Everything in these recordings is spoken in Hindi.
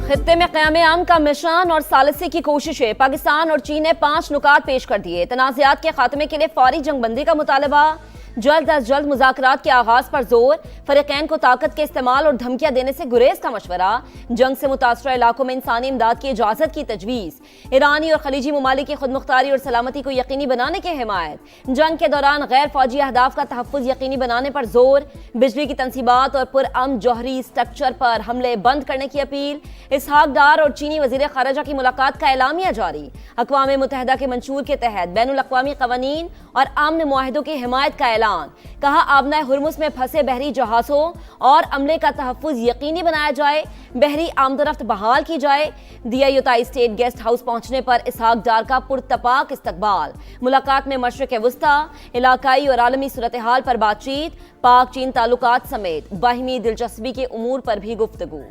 खित्ते में क़याम अमन का मिशन और सालिसी की कोशिशें। पाकिस्तान और चीन ने 5 नुकात पेश कर दिए। तनाज़ात के खात्मे के लिए फौरी जंगबंदी का मुतालबा, जल्द अज जल्द मुज़ाकरात के आगाज पर जोर, फ़रीक़ैन को ताकत के इस्तेमाल और धमकियां देने से गुरेज का मशवरा, जंग से मुतासरा इलाकों में इंसानी इमदाद की इजाज़त की तजवीज़, ईरानी और खलीजी ममालिक की खुदमुख्तारी और सलामती को यकीनी बनाने की हिमायत, जंग के दौरान गैर फौजी अहदाफ का तहफ़्फ़ुज़ यकीनी बनाने पर जोर, बिजली की तनसीबात और पुरअमन जौहरी स्ट्रक्चर पर हमले बंद करने की अपील, इसहाक डार और चीनी वज़ीर ख़ारिजा की मुलाकात का एलामिया जारी, अक़वाम मुत्तहिदा के मंशूर के तहत बैनुल अक़वामी क़वानीन और अमन मुआहिदों की हिमायत का ऐलान। कहा आबनाए हुर्मुज़ में फंसे बहरी जहाज़ों और अमले का तहफ़्फ़ुज़ यकीनी बनाया जाए, बहरी आमदरफ्त बहाल की जाए। दिया यूताई स्टेट गेस्ट हाउस पहुंचने पर इसहाक डार का पुरतपाक इस्तकबाल। मुलाकात में मशरिक़ वुस्ता, इलाकाई और आलमी सूरत हाल पर बातचीत, पाक चीन ताल्लुकात समेत बाहिमी दिलचस्पी के उमूर पर भी गुफ्तगू।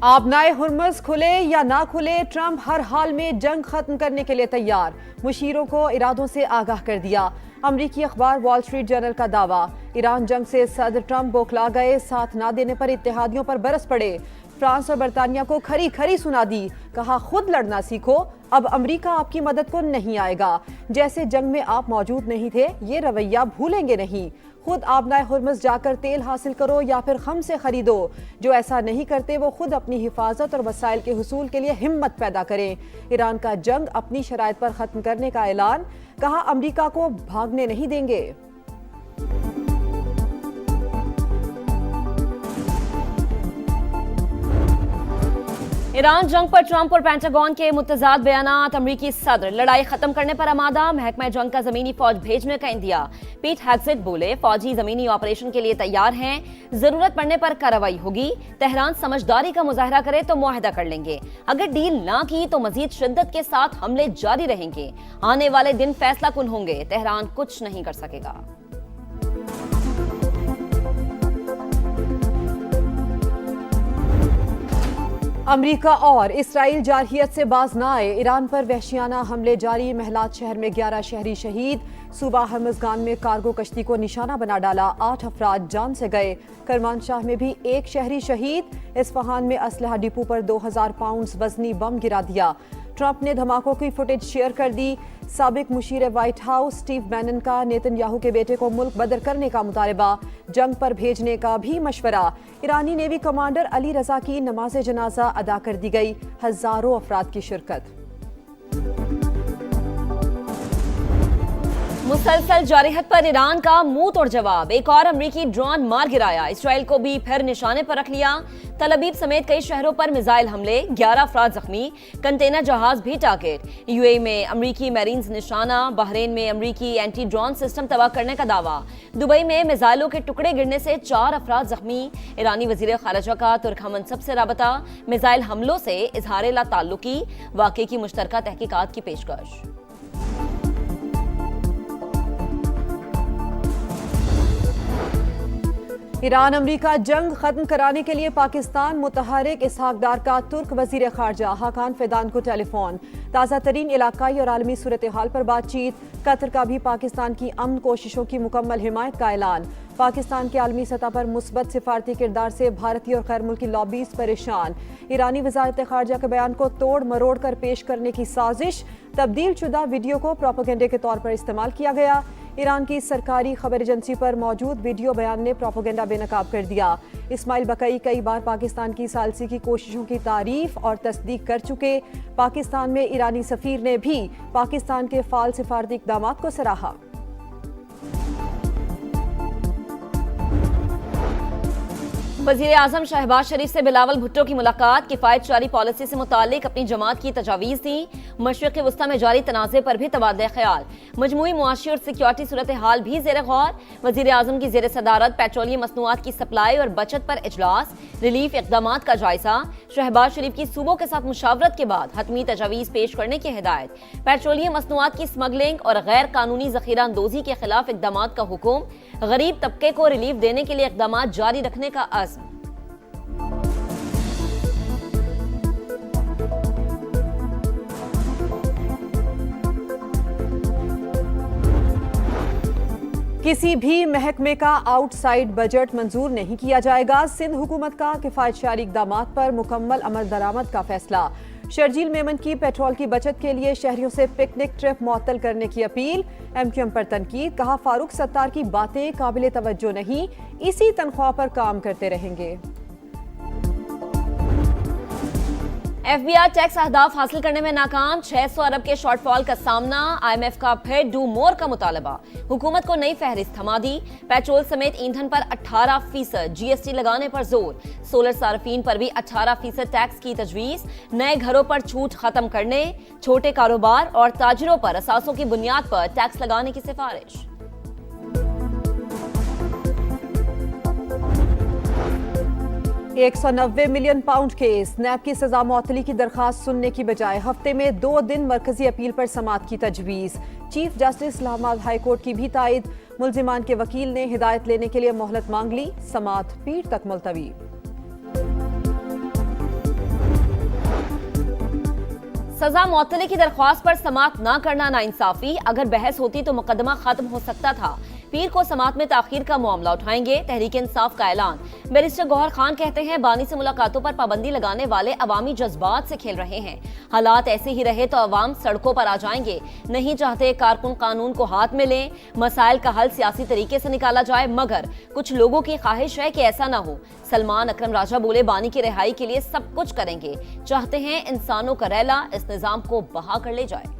आबनाए हुर्मुज़ खुले या ना खुले, ट्रंप हर हाल में जंग खत्म करने के लिए तैयार। मुशीरों को इरादों से आगाह कर दिया। अमरीकी अखबार वॉल स्ट्रीट जर्नल का दावा, ईरान जंग से सदर ट्रंप बौखला गए, साथ ना देने पर इत्तेहादियों पर बरस पड़े। फ्रांस और बरतानिया को खरी खरी सुना दी, कहा खुद लड़ना सीखो, अब अमरीका आपकी मदद को नहीं आएगा। जैसे जंग में आप मौजूद नहीं थे, ये रवैया भूलेंगे नहीं। खुद आबनाए हुर्मुज़ जाकर तेल हासिल करो या फिर हम से खरीदो। जो ऐसा नहीं करते वो खुद अपनी हिफाजत और वसाइल के हुसूल के लिए हिम्मत पैदा करें। ईरान का जंग अपनी शराइत पर खत्म करने का ऐलान, कहा अमरीका को भागने नहीं देंगे। ईरान जंग पर ट्रंप और पेंटागन के मुतजाद बयानात। अमरीकी सदर लड़ाई खत्म करने पर आमादा, महकमा जंग का जमीनी फौज भेजने का इंदिया। पीट हेग्सेट बोले फौजी जमीनी ऑपरेशन के लिए तैयार हैं, जरूरत पड़ने पर कार्रवाई होगी। तेहरान समझदारी का मुजाहरा करे तो मुआहदा कर लेंगे, अगर डील ना की तो मजीद शिद्दत के साथ हमले जारी रहेंगे। आने वाले दिन फैसला कुन होंगे, तेहरान कुछ नहीं कर सकेगा। अमरीका और इसराइल जारहियत से बाज न आए, ईरान पर वहशियाना हमले जारी। महलात शहर में 11 शहरी शहीद। सूबा हर्मज़गान में कार्गो कश्ती को निशाना बना डाला, 8 अफराद जान से गए। करमानशाह में भी 1 शहरी शहीद। इस्फहान में असलहा डिपो पर 2000 पाउंड वजनी बम गिरा दिया। ट्रंप ने धमाकों की फुटेज शेयर कर दी। साबिक मुशीर व्हाइट हाउस स्टीव बैनन का नेतन्याहू के बेटे को मुल्क बदर करने का मुतालबा, जंग पर भेजने का भी मशवरा। ईरानी नेवी कमांडर अली रजा की नमाज जनाजा अदा कर दी गई, हजारों अफराद की शिरकत। मुसलसल जारहियत पर ईरान का मुंह तोड़ जवाब, एक और अमरीकी ड्रोन मार गिराया। इसराइल को भी फिर निशाने पर रख लिया। तल अवीव समेत कई शहरों पर मिसाइल हमले, 11 अफराद जख्मी। कंटेनर जहाज भी टारगेट। यूएई में अमरीकी मैरीन्स निशाना। बहरीन में अमरीकी एंटी ड्रोन सिस्टम तबाह करने का दावा। दुबई में मिसाइलों के टुकड़े गिरने से 4 अफराद जख्मी। ईरानी वजीर खारिजा का तुर्क हमनसब से राबता, मिसाइल हमलों से इजहार ला ताल्लुकी, वाक़े की मुश्तरका तहकीकात की पेशकश। ईरान अमरीका जंग खत्म कराने के लिए पाकिस्तान मुतहरिक। इसहाक डार का तुर्क वजीर खारजा हाकान फिदान को टेलीफोन। ताज़ा तरीन इलाकाई और आलमी सूरत हाल पर बातचीत। कतर का भी पाकिस्तान की अमन कोशिशों की मुकम्मल हिमायत का ऐलान। पाकिस्तान के आलमी सतह पर मुस्बत सिफारती किरदार से भारतीय और गैर मुल्की लॉबीज परेशान। ईरानी वजारत खारजा के बयान को तोड़ मरोड़ कर पेश करने की साजिश। तब्दील शुदा वीडियो को प्रोपेगेंडे के तौर पर इस्तेमाल किया गया। ईरान की सरकारी खबर एजेंसी पर मौजूद वीडियो बयान ने प्रोपेगेंडा बेनकाब कर दिया। इस्माइल बकई कई बार पाकिस्तान की सालसी की कोशिशों की तारीफ और तस्दीक कर चुके। पाकिस्तान में ईरानी सफीर ने भी पाकिस्तान के फाल सिफारती इक़दामात को सराहा। वज़ीर आज़म शहबाज शरीफ से बिलावल भुट्टो की मुलाकात। किफ़ायत जारी पॉलिसी से मुतालिक अपनी जमात की तजावीज़ दी। मशरिक़ वस्ता में जारी तनाज़े पर भी तबादला ख्याल। मजमूई मुआशी और सिक्योरिटी सूरत हाल भी ज़ेर गौर। वज़ीर आज़म की ज़ेर सदारत पेट्रोलियम मसनूआत की सप्लाई और बचत पर इजलास। रिलीफ इक़दामात का जायजा। शहबाज शरीफ की सूबों के साथ मुशावरत के बाद हतमी तजावीज़ पेश करने की हिदायत। पेट्रोलियम मसनूआत की स्मगलिंग और गैर कानूनी ज़ख़ीरा अंदोज़ी के खिलाफ इक़दामात का हुक्म। गरीब तबके को रिलीफ देने के लिए इक़दामात जारी रखने का अज़्म। किसी भी महकमे का आउटसाइड बजट मंजूर नहीं किया जाएगा। सिंध हुकूमत का किफायतशारी इक़दामात पर मुकम्मल अमल दरामद का फैसला। शर्जील मेमन की पेट्रोल की बचत के लिए शहरियों से पिकनिक ट्रिप मुअत्तल करने की अपील। एमक्यूएम पर तनकीद, कहा फारूक सत्तार की बातें काबिले तवज्जो नहीं, इसी तनख्वाह पर काम करते रहेंगे। एफबीआई टैक्स अहदाफ हासिल करने में नाकाम, 600 अरब के शॉर्टफॉल का सामना। आईएमएफ का फिर डू मोर का मुतालबा, हुकूमत को नई फहरिस्त थमा दी। पेट्रोल समेत ईंधन पर 18% जीएसटी लगाने पर जोर। सोलर सार्फिन पर भी 18% टैक्स की तजवीज। नए घरों पर छूट खत्म करने, छोटे कारोबार और ताजिरों पर असासों की बुनियाद पर टैक्स लगाने की सिफारिश। £190 मिलियन केस। नैब की सजा मुअत्तली की दरखास्त सुनने की बजाय हफ्ते में 2 दिन मरकजी अपील पर समाअत की तजवीज। Chief justice Islamabad high court की भी तायद। मुल्जिमान के वकील ने हिदायत लेने के लिए मोहलत मांग ली। समाअत पीर तक मुलतवी। सजा मुअत्तली की दरख्वास्त पर समाअत न करना नाइंसाफी। अगर बहस होती तो मुकदमा खत्म हो सकता था। पीर को समाअत में ताखीर का मामला उठाएंगे, तहरीक इंसाफ का ऐलान। बैरिस्टर गौहर खान कहते हैं बानी से मुलाकातों पर पाबंदी लगाने वाले अवामी जज्बात से खेल रहे हैं। हालात ऐसे ही रहे तो अवाम सड़कों पर आ जाएंगे। नहीं चाहते कारकुन कानून को हाथ में लें, मसाइल का हल सियासी तरीके से निकाला जाए, मगर कुछ लोगों की ख्वाहिश है कि ऐसा ना हो। सलमान अकरम राजा बोले बानी की रिहाई के लिए सब कुछ करेंगे, चाहते हैं इंसानों का रैला इस निजाम को बहा कर ले जाए।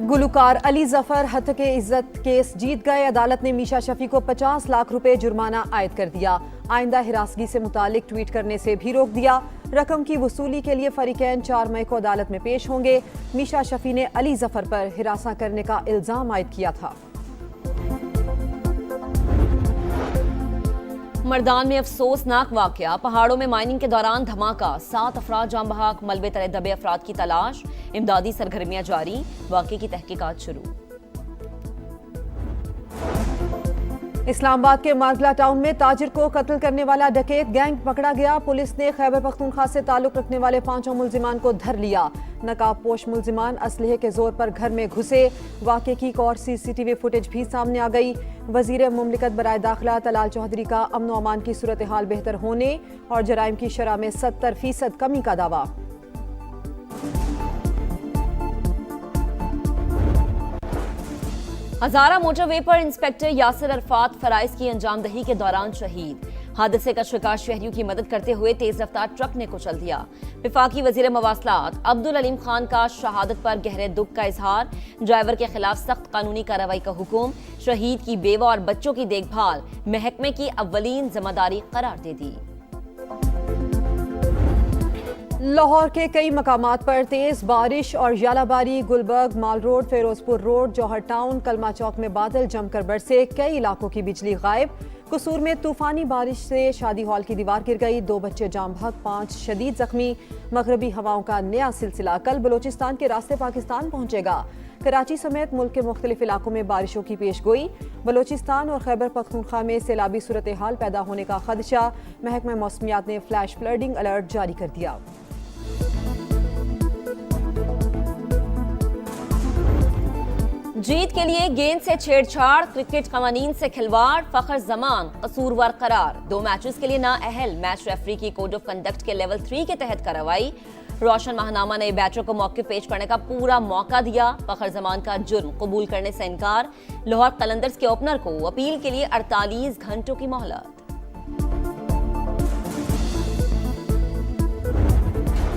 गुलकार अली जफर हत्के इज्जत केस जीत गए। अदालत ने मीशा शफी को 50 लाख रुपए जुर्माना आयद कर दिया। आइंदा हिरासगी से मुतालिक ट्वीट करने से भी रोक दिया। रकम की वसूली के लिए फरीकैन 4 मई को अदालत में पेश होंगे। मीशा शफी ने अली जफर पर हिरासा करने का इल्जाम आयद किया था। मर्दान में अफसोसनाक वाकया, पहाड़ों में माइनिंग के दौरान धमाका, 7 अफराद जाम बहक, मलबे तले दबे अफराद की तलाश। इमदादी सरगर्मियां जारी, वाकये की तहकीकात शुरू। इस्लामाबाद के मार्गला टाउन में ताजिर को कत्ल करने वाला डकैत गैंग पकड़ा गया। पुलिस ने खैबर पख्तूनख्वा से ताल्लुक रखने वाले 5 मुल्जिमान को धर लिया। नकाबपोश मुल्जिमान असलहे के जोर पर घर में घुसे। वाकये की एक और सीसीटीवी फुटेज भी सामने आ गई। वजीर मुमलिकत बराए दाखिला तलाल चौधरी का अमन व अमान की सूरत हाल बेहतर होने और जराइम की शरह में 70% कमी का दावा। हजारा मोटरवे पर इंस्पेक्टर यासिर अरफात फराइज की अंजामदही के दौरान शहीद। हादसे का शिकार शहरियों की मदद करते हुए तेज रफ्तार ट्रक ने कुचल दिया। विफाकी वजीर मवासलात अब्दुल अलीम खान का शहादत पर गहरे दुख का इजहार। ड्राइवर के खिलाफ सख्त कानूनी कार्रवाई का हुक्म। शहीद की बेवा और बच्चों की देखभाल महकमे की अव्वलीन जिम्मेदारी करार दे दी। लाहौर के कई मकामात पर तेज बारिश और यालाबारी। गुलबर्ग, माल रोड, फिरोजपुर रोड, जौहर टाउन, कलमा चौक में बादल जमकर बरसे। कई इलाकों की बिजली गायब। कसूर में तूफानी बारिश से शादी हॉल की दीवार गिर गई। 2 बच्चे जाम बहक, 5 शदीद जख्मी। मगरबी हवाओं का नया सिलसिला कल बलोचिस्तान के रास्ते पाकिस्तान पहुंचेगा। कराची समेत मुल्क के मुख्तलिफ इलाकों में बारिशों की पेशगोई। बलोचिस्तान और खैबर पख्तूनख्वा में सैलाबी सूरत हाल पैदा होने का खदशा। महकमा मौसमियात ने फ्लैश फ्लडिंग अलर्ट जारी कर दिया। जीत के लिए गेंद से छेड़छाड़, क्रिकेट कवानीन से खिलवाड़, फखर जमान कसूरवार करार। 2 मैचेस के लिए नाअहल। मैच रेफरी की कोड ऑफ कंडक्ट के लेवल 3 के तहत कार्रवाई। रोशन महानामा ने बैटर को मौके पेश करने का पूरा मौका दिया। फखर जमान का जुर्म कबूल करने से इनकार। लाहौर कलंदर्स के ओपनर को अपील के लिए 48 घंटों की मोहलत।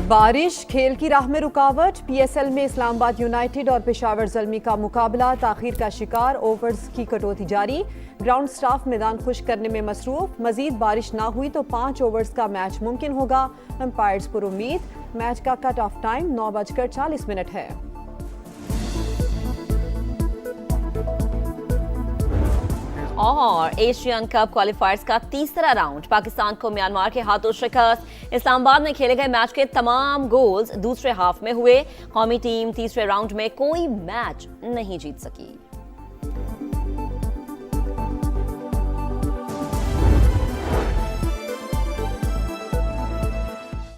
बारिश खेल की राह में रुकावट। पीएसएल में इस्लामाबाद यूनाइटेड और पेशावर ज़ल्मी का मुकाबला ताखीर का शिकार। ओवर्स की कटौती जारी। ग्राउंड स्टाफ मैदान खुश करने में मसरूफ। मजीद बारिश ना हुई तो 5 ओवर्स का मैच मुमकिन होगा। एम्पायर्स पर उम्मीद। मैच का कट ऑफ टाइम 9:40 है। और एशियन कप क्वालिफायर्स का तीसरा राउंड, पाकिस्तान को म्यांमार के हाथों शिकस्त। इस्लामाबाद में खेले गए मैच के तमाम गोल्स दूसरे हाफ में हुए। कौमी टीम तीसरे राउंड में कोई मैच नहीं जीत सकी।